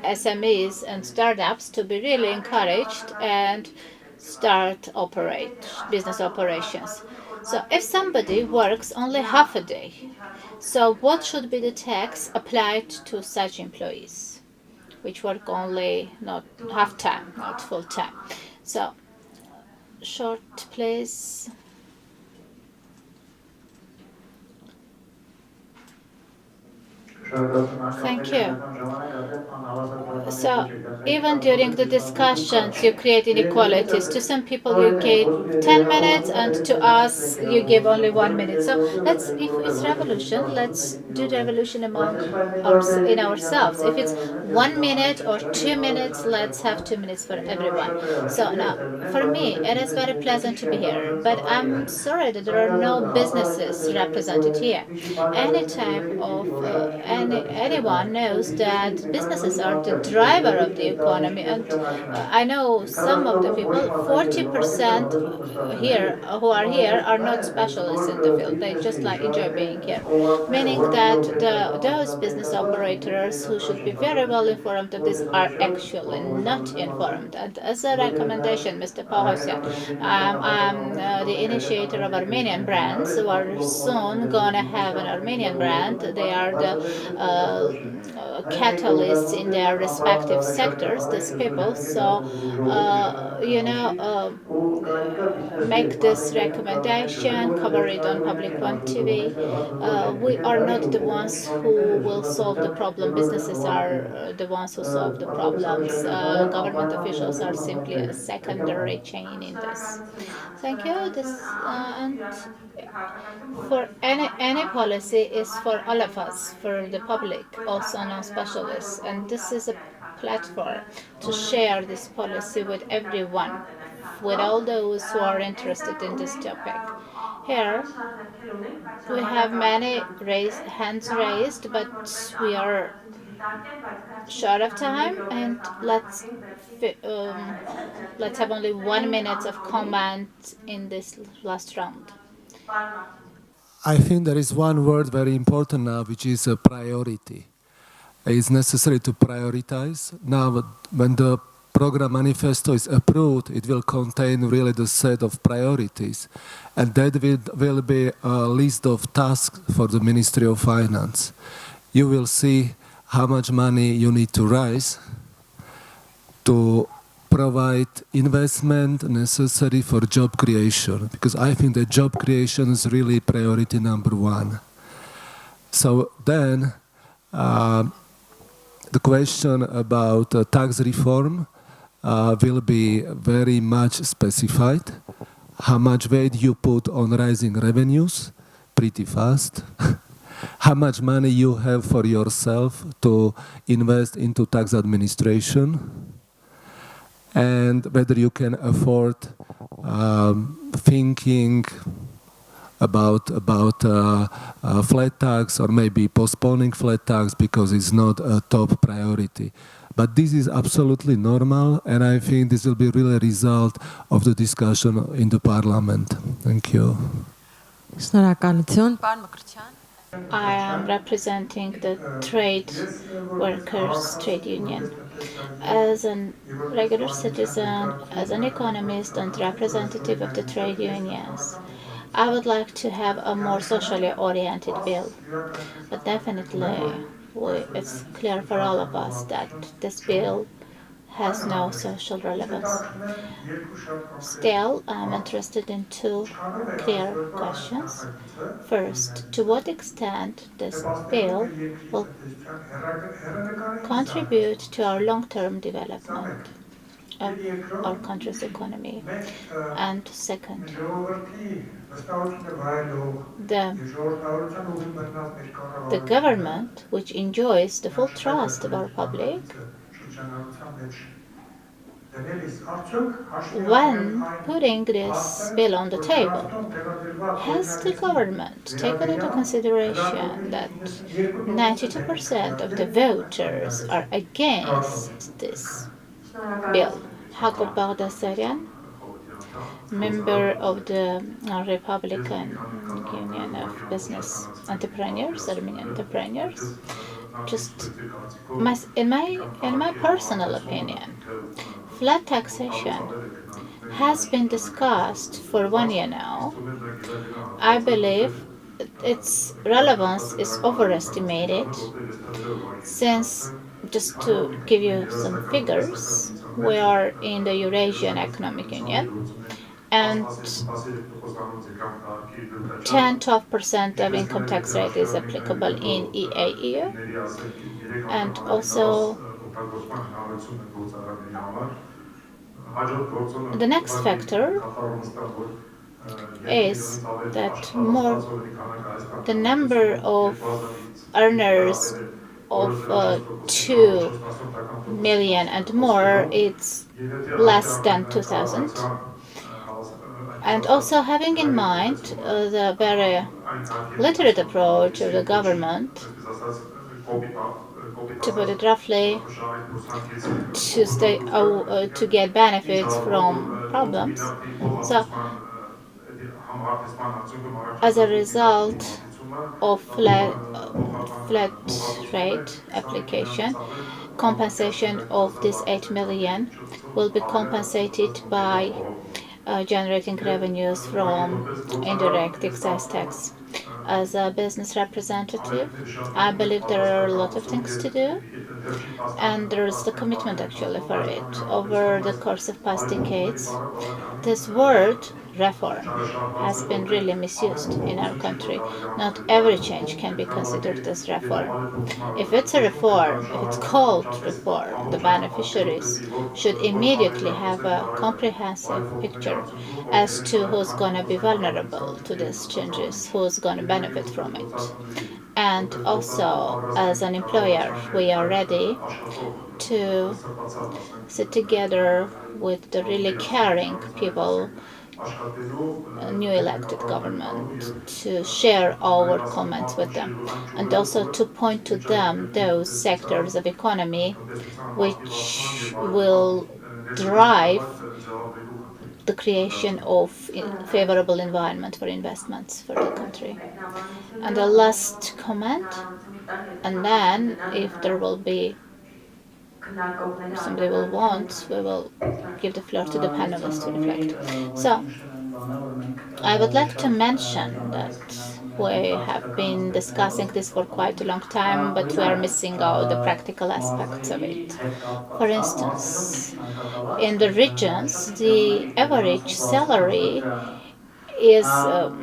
SMEs and startups to be really encouraged and start business operations? So if somebody works only half a day, so what should be the tax applied to such employees which work only not half time, not full time? So short, please. Thank you. So even during the discussions, you create inequalities. To some people, you give 10 minutes, and to us, you give only 1 minute. So if it's revolution, let's do the revolution in ourselves. If it's 1 minute or 2 minutes, let's have 2 minutes for everyone. So now, for me, it is very pleasant to be here. But I'm sorry that there are no businesses represented here. Any type of anyone knows that businesses are the driver of the economy, and I know some of the people, 40% here who are here are not specialists in the field. They just like enjoy being here, meaning that those business operators who should be very well informed of this are actually not informed. And as a recommendation, Mr. Poghosyan, I'm the initiator of Armenian brands who are soon gonna have an Armenian brand. They are the catalysts in their respective sectors, these people. So, make this recommendation, cover it on Public One TV. We are not the ones who will solve the problem. Businesses are the ones who solve the problems. Government officials are simply a secondary chain in this. Thank you. And for any policy is for all of us, for the public, also non-specialists, and this is a platform to share this policy with everyone, with all those who are interested in this topic. Here we have many hands raised, but we are short of time, and let's have only 1 minute of comment in this last round. I think there is one word very important now, which is a priority. It's necessary to prioritize. Now, when the program manifesto is approved, it will contain really the set of priorities. And that will be a list of tasks for the Ministry of Finance. You will see how much money you need to raise to provide investment necessary for job creation, because I think that job creation is really priority number one. So then the question about tax reform will be very much specified. How much weight you put on rising revenues, pretty fast. How much money you have for yourself to invest into tax administration, and whether you can afford thinking about flat tax, or maybe postponing flat tax because it's not a top priority. But this is absolutely normal, and I think this will be really a result of the discussion in the parliament. Thank you. I am representing the trade workers' trade union. As a regular citizen, as an economist and representative of the trade unions, I would like to have a more socially oriented bill. But definitely, it's clear for all of us that this bill has no social relevance. Still, I'm interested in two clear questions. First, to what extent this bill will contribute to our long-term development of our country's economy? And second, the government, which enjoys the full trust of our public, when putting this bill on the table, has the government taken into consideration that 92% of the voters are against this bill? Poghosyan, member of the Republican Union of Business Entrepreneurs, Armenian entrepreneurs. Just in my personal opinion, flat taxation has been discussed for 1 year now. I believe its relevance is overestimated, since, just to give you some figures, we are in the Eurasian Economic Union, and 10-12% of income tax rate is applicable in EAE, and also the next factor is that the number of earners of 2 million and more, it's less than 2,000. And also having in mind the very literate approach of the government, to put it roughly, to get benefits from problems. So, as a result of flat rate application, compensation of this 8 million will be compensated by generating revenues from indirect excise tax. As a business representative, I believe there are a lot of things to do, and there is the commitment actually for it. Over the course of past decades, this word reform has been really misused in our country. Not every change can be considered as reform. If it's a reform, if it's called reform, the beneficiaries should immediately have a comprehensive picture as to who's going to be vulnerable to these changes, who's going to benefit from it. And also, as an employer, we are ready to sit together with the really caring people, new elected government, to share our comments with them, and also to point to them those sectors of economy which will drive the creation of favorable environment for investments for the country. And the last comment, and then if there will be somebody will want, we will give the floor to the panelists to reflect. So, I would like to mention that we have been discussing this for quite a long time, but we are missing all the practical aspects of it. For instance, in the regions, the average salary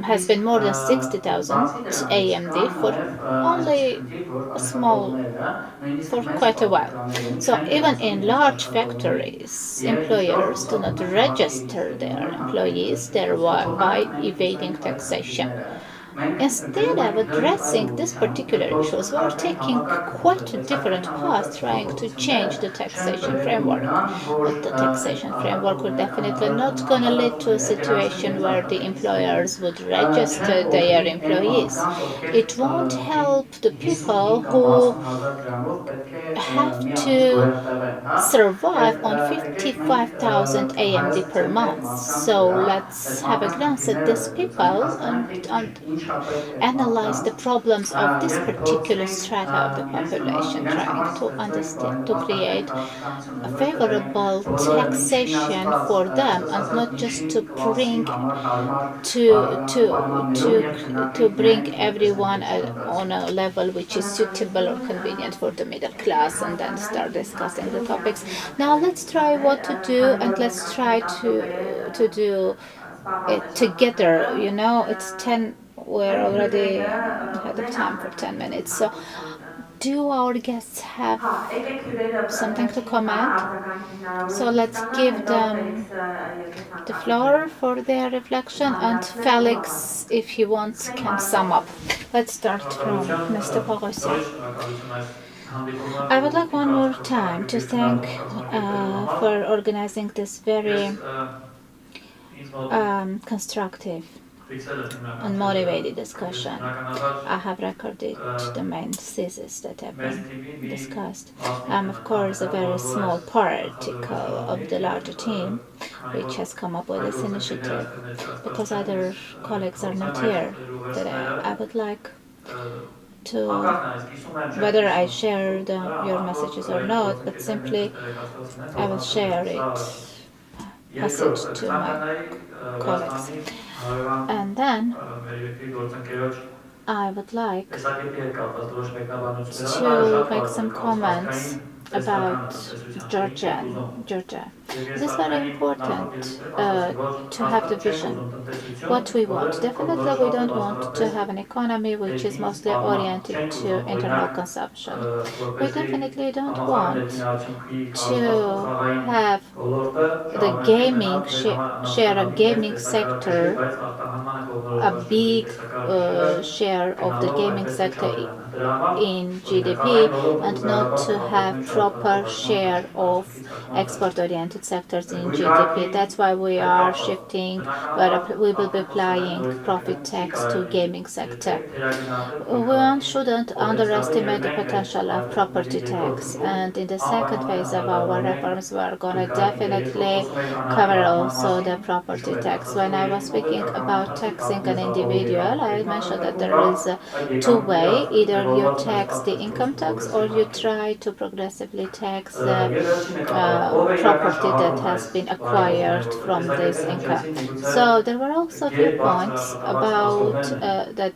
has been more than 60,000 AMD for only a small for quite a while. So even in large factories, employers do not register their employees, thereby evading taxation. Instead of addressing these particular issues, we are taking quite a different path, trying to change the taxation framework. But the taxation framework will definitely not going to lead to a situation where the employers would register their employees. It won't help the people who have to survive on 55,000 AMD per month. So let's have a glance at these people and analyze the problems of this particular strata of the population, trying to understand, to create a favorable taxation for them, and not just to bring to bring everyone on a level which is suitable or convenient for the middle class, and then start discussing the topics. Now let's try what to do, and let's try to do it together. You know, it's 10. We're already ahead of time for 10 minutes. So, do our guests have something to comment? So let's give them the floor for their reflection, and Felix, if he wants, can sum up. Let's start from Mr. Poghosyan. I would like one more time to thank for organizing this very constructive and motivated discussion. I have recorded the main thesis that have been discussed. I'm of course a very small particle of the larger team which has come up with this initiative, because other colleagues are not here today. I would like to, whether I share your messages or not, but simply I will share it passage to my colleagues. And then I would like to make some comments about Georgia. It is very important to have the vision. What we want. Definitely we don't want to have an economy which is mostly oriented to internal consumption. We definitely don't want to have the gaming share of gaming sector, a big share of the gaming sector in GDP, and not to have proper share of export-oriented sectors in GDP. That's why we are shifting, we will be applying profit tax to gaming sector. One shouldn't underestimate the potential of property tax, and in the second phase of our reforms we are going to definitely cover also the property tax. When I was speaking about taxing an individual, I mentioned that there is a two-way: either you tax the income tax or you try to progressively tax the property that has been acquired from this income. So there were also viewpoints about that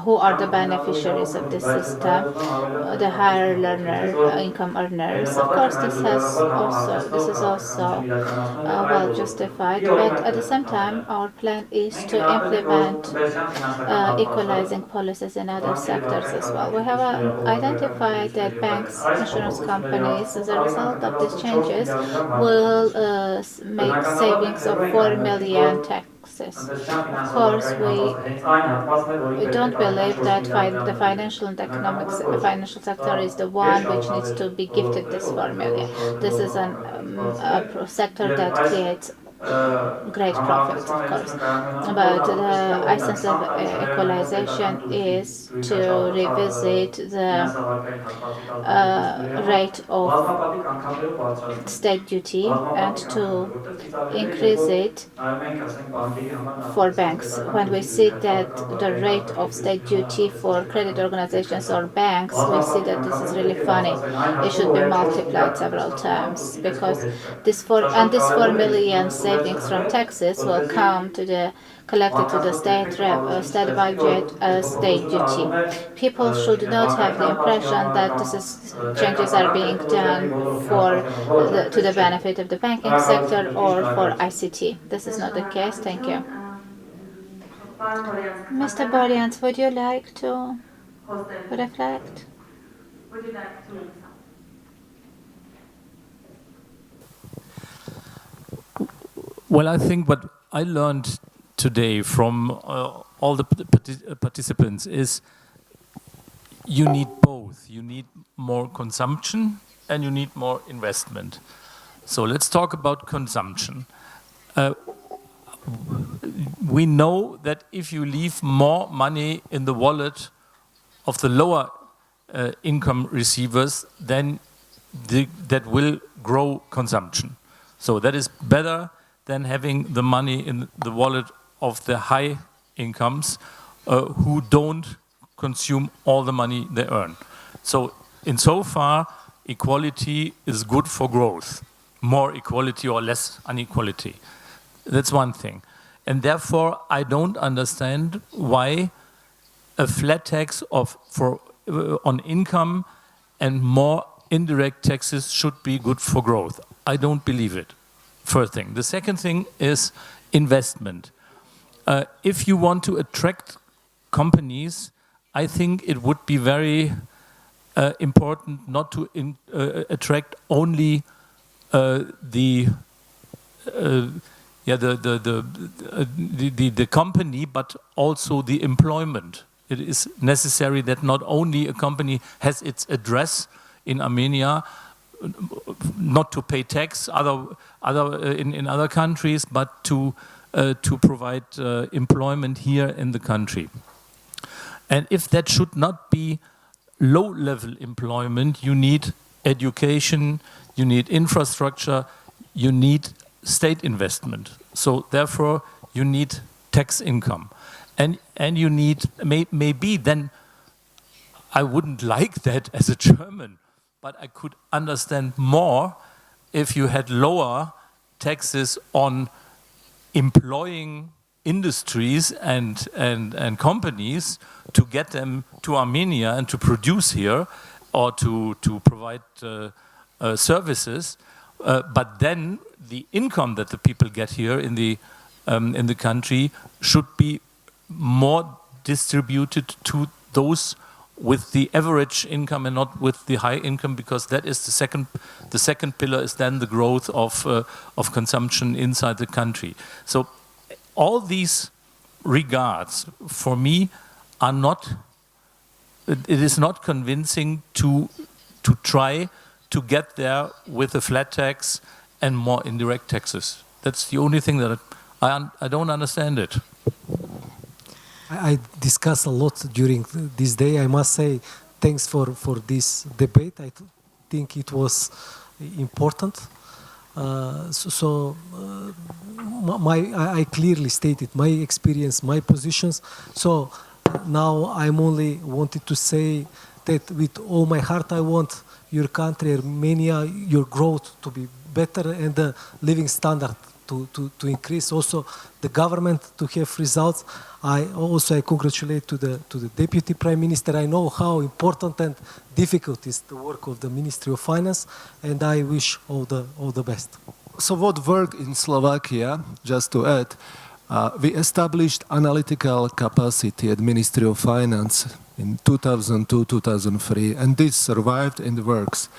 who are the beneficiaries of this system, the higher income earners. Of course, this is also well justified, but at the same time, our plan is to implement equalizing policies in other sectors as well. We have identified that banks, insurance companies, as a result of these changes, will make savings of 4 million taxes. Of course, we don't believe that the financial sector is the one which needs to be gifted this 4 million. This is a sector that creates great profits, of course. But the essence of equalization is to revisit the rate of state duty and to increase it for banks. When we see that the rate of state duty for credit organizations or banks, we see that this is really funny. It should be multiplied several times, because this 4 million savings from taxes will come collected to the state budget as state duty. People should not have the impression that changes are being done to the benefit of the banking sector or for ICT. This is not the case. Thank you. Mr. Borjans, would you like to reflect? Well, I think what I learned today from all the participants is you need both. You need more consumption and you need more investment. So let's talk about consumption. We know that if you leave more money in the wallet of the lower income receivers, then that will grow consumption. So that is better than having the money in the wallet of the high incomes who don't consume all the money they earn. So insofar, equality is good for growth. More equality or less inequality. That's one thing. And therefore, I don't understand why a flat tax on income and more indirect taxes should be good for growth. I don't believe it. First thing. The second thing is investment. If you want to attract companies, I think it would be very important not to attract only the company, but also the employment. It is necessary that not only a company has its address in Armenia, not to pay tax in other countries, but to provide employment here in the country. And if that should not be low-level employment, you need education, you need infrastructure, you need state investment. So therefore, you need tax income. And you need, maybe then, I wouldn't like that as a German, but I could understand more if you had lower taxes on employing industries and companies to get them to Armenia and to produce here, or to provide services, but then the income that the people get here in the country should be more distributed to those with the average income and not with the high income, because that is the second pillar is then the growth of consumption inside the country. So all these regards for me are not, it is not convincing to try to get there with a flat tax and more indirect taxes. That's the only thing that I don't understand it. I discussed a lot during this day. I must say thanks for this debate. I think it was important. I clearly stated my experience, my positions. So now I'm only wanted to say that with all my heart I want your country, Armenia, your growth to be better and the living standard to increase. Also the government to have results. I congratulate to the Deputy Prime Minister. I know how important and difficult is the work of the Ministry of Finance, and I wish all the best. So what worked in Slovakia, just to add, we established analytical capacity at Ministry of Finance in 2002-2003, and this survived and works.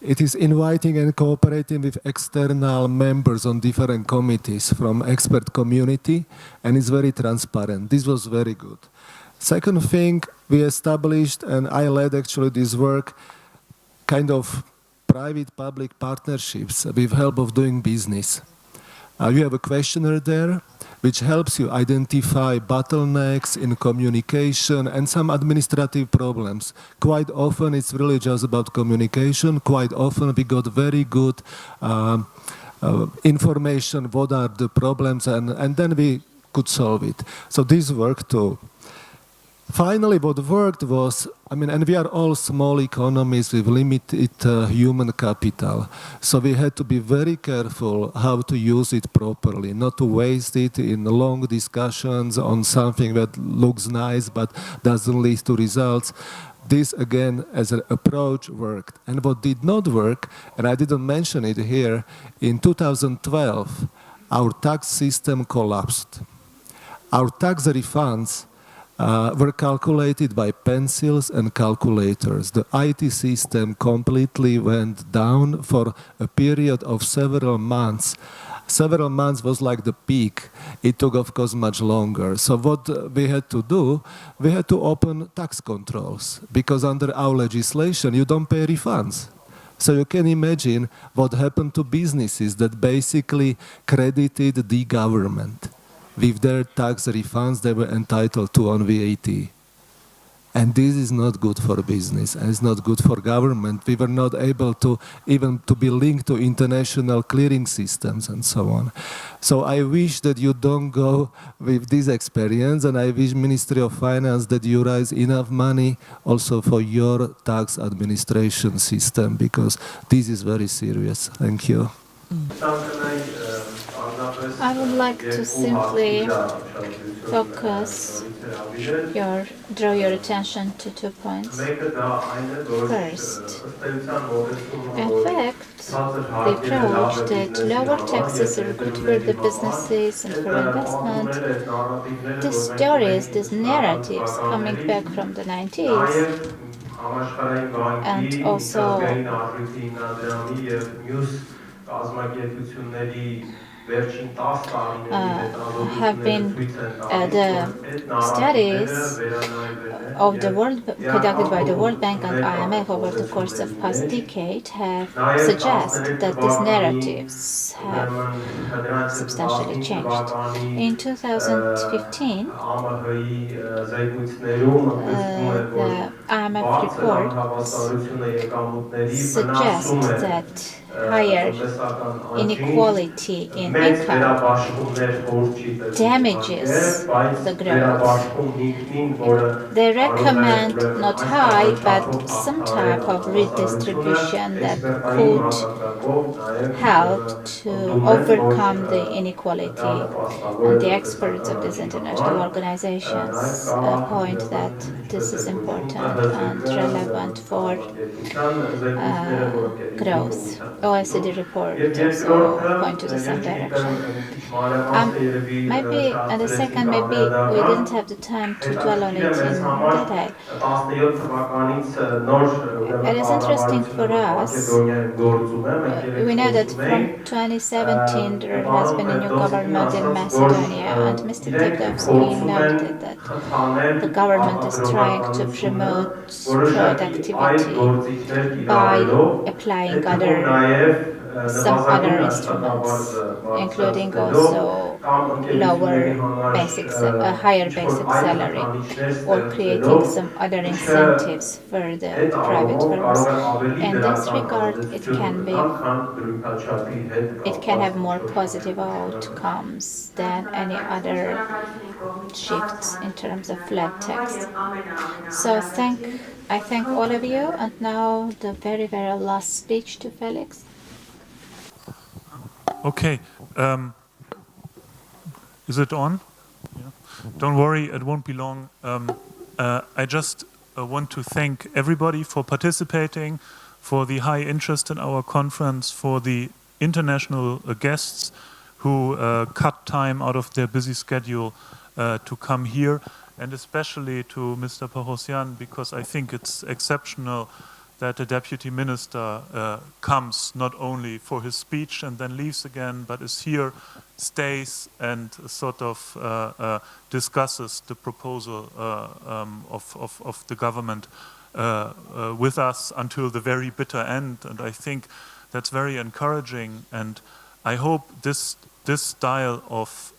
It is inviting and cooperating with external members on different committees from expert community, and it's very transparent. This was very good. Second thing, we established, and I led actually this work, kind of private-public partnerships with help of doing business. You have a questionnaire there, which helps you identify bottlenecks in communication and some administrative problems. Quite often it's really just about communication. Quite often we got very good information, what are the problems, and then we could solve it. So this worked too. Finally, what worked was, and we are all small economies with limited human capital. So we had to be very careful how to use it properly, not to waste it in long discussions on something that looks nice but doesn't lead to results. This, again, as an approach worked. And what did not work, and I didn't mention it here, in 2012, our tax system collapsed. Our tax refunds were calculated by pencils and calculators. The IT system completely went down for a period of several months. Several months was like the peak. It took, of course, much longer. So what we had to do, we had to open tax controls, because under our legislation, you don't pay refunds. So you can imagine what happened to businesses that basically credited the government with their tax refunds they were entitled to on VAT. And this is not good for business, and it's not good for government. We were not able to even to be linked to international clearing systems and so on. So I wish that you don't go with this experience, and I wish Ministry of Finance that you raise enough money also for your tax administration system, because this is very serious. Thank you. I would like to simply draw your attention to 2 points. First, in fact, the approach that lower taxes are good for the businesses and for investment, these stories, these narratives coming back from the 90s, and also have been the studies of the conducted by the World Bank and IMF over the course of past decade have suggested that these narratives have substantially changed. In 2015, the IMF reports suggest that higher inequality in income damages the growth. They recommend not high, but some type of redistribution that could help to overcome the inequality. And the experts of these international organizations point that this is important and relevant for growth. OECD report also point to the same direction. Maybe, and the second, maybe we didn't have the time to dwell on it in detail. It is interesting for us. We know that from 2017 there has been a new government in Macedonia, and Mr. Tevdovski noted that the government is trying to promote productivity by applying some other instruments, including also higher basic salary, or creating some other incentives for the private firms. In this regard, it can have more positive outcomes than any other shifts in terms of flat tax. So I thank all of you, and now the very, very last speech to Felix. Okay. Is it on? Yeah. Don't worry, it won't be long. I just want to thank everybody for participating, for the high interest in our conference, for the international guests who cut time out of their busy schedule to come here, and especially to Mr. Poghosyan, because I think it's exceptional that a deputy minister comes not only for his speech and then leaves again, but is here, stays, and sort of discusses the proposal of the government with us until the very bitter end. And I think that's very encouraging, and I hope this style of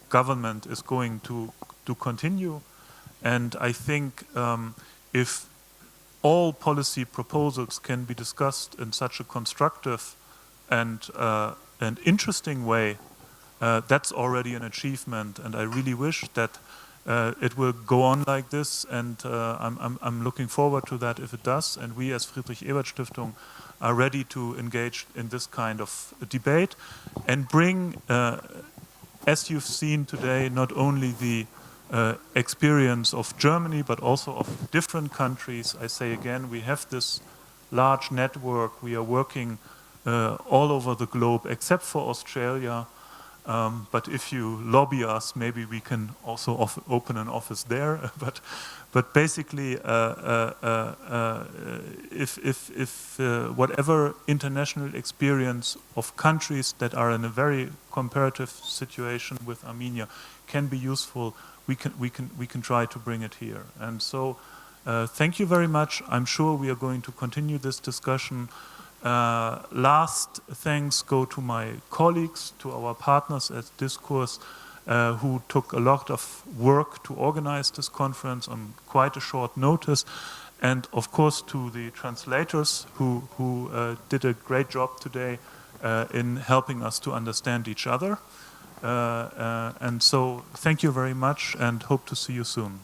government is going to continue. And I think if all policy proposals can be discussed in such a constructive and interesting way, that's already an achievement, and I really wish that it will go on like this, and I'm looking forward to that if it does, and we as Friedrich-Ebert-Stiftung are ready to engage in this kind of debate and bring, as you've seen today, not only the experience of Germany, but also of different countries. I say again, we have this large network. We are working all over the globe, except for Australia. But if you lobby us, maybe we can also open an office there. But basically, if whatever international experience of countries that are in a very comparative situation with Armenia can be useful, we can try to bring it here. And so, thank you very much. I'm sure we are going to continue this discussion. Last thanks go to my colleagues, to our partners at Diskurs, who took a lot of work to organize this conference on quite a short notice, and of course to the translators who did a great job today in helping us to understand each other. And so thank you very much, and hope to see you soon.